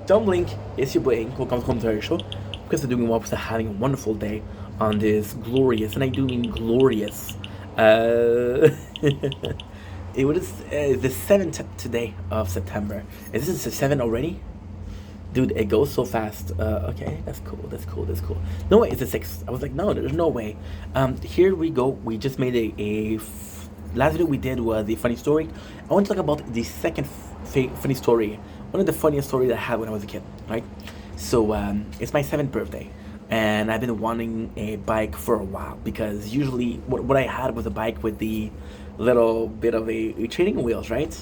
Don't blink, it's your boy. Welcome to our show. Because I'm doing well, because I'm having a wonderful day on this glorious, and I do mean glorious. It was the 7th today of September. Is this the 7th already? Dude, it goes so fast. Okay, that's cool. That's cool. That's cool. No way, it's the 6th. I was like, no, there's no way. Here we go. We just made last video we did was the funny story. I want to talk about the second funny story. One of the funniest stories I had when I was a kid, right? So it's my 7th birthday, and I've been wanting a bike for a while because usually what I had was a bike with the little bit of a training wheels, right?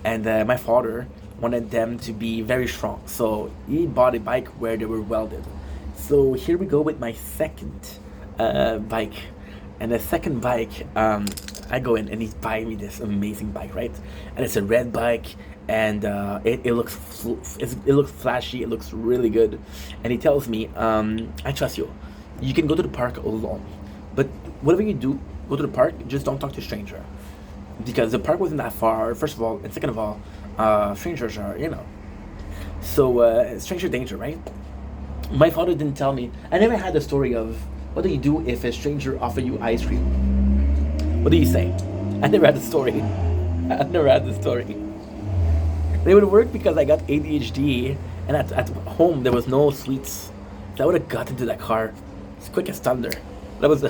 And my father wanted them to be very strong, so he bought a bike where they were welded. So here we go with my second bike, and the second bike, I go in and he's buying me this amazing bike, right? And it's a red bike, and it looks it looks flashy, it looks really good. And he tells me, I trust you. You can go to the park alone, but whatever you do, go to the park. Just don't talk to a stranger, because the park wasn't that far. First of all, and second of all, strangers are, so stranger danger, right? My father didn't tell me. I never had the story of what do you do if a stranger offer you ice cream. What do you say? I never had the story. I never had the story. They would work because I got ADHD, and at home there was no sweets. So I would have got into that car as quick as thunder. I was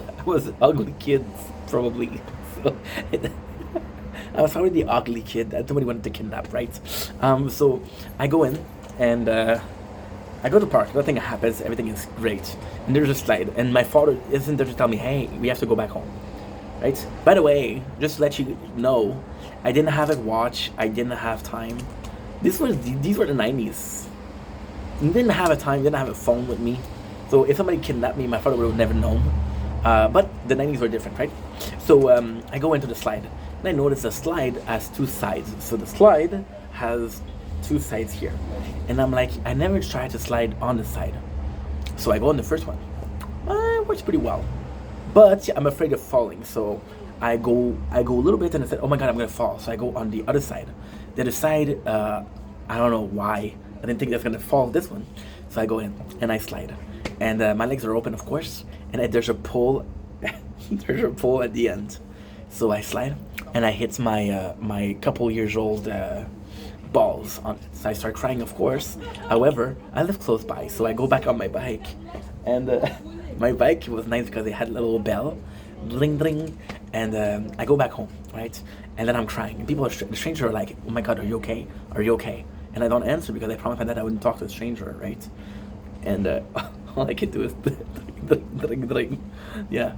ugly kid, probably. So I was probably the ugly kid that somebody wanted to kidnap, right? So I go in, and I go to the park. Nothing happens. Everything is great. And there's a slide, and my father isn't there to tell me, "Hey, we have to go back home." Right? By the way, just to let you know, I didn't have a watch. I didn't have time. These were the 90s. Didn't have a time. Didn't have a phone with me. So if somebody kidnapped me, my father would have never known. But the 90s were different, right? So I go into the slide, and I notice the slide has two sides. So the slide has two sides here, and I'm like, I never tried to slide on the side. So I go on the first one. It works pretty well. But I'm afraid of falling, so I go a little bit, and I said, "Oh my God, I'm gonna fall!" So I go on the other side. The other side, I don't know why. I didn't think that's gonna fall this one, so I go in and I slide, and my legs are open, of course, and there's a pole. There's a pole at the end, so I slide, and I hit my couple years old balls on it. So I start crying, of course. However, I live close by, so I go back on my bike, and my bike was nice because it had a little bell, bling bling, and I go back home, right? And then I'm crying, and the strangers are like, "Oh my God, are you okay? Are you okay?" And I don't answer because I promised my dad I wouldn't talk to a stranger, right? And all I can do is dring, dring, dring. Yeah.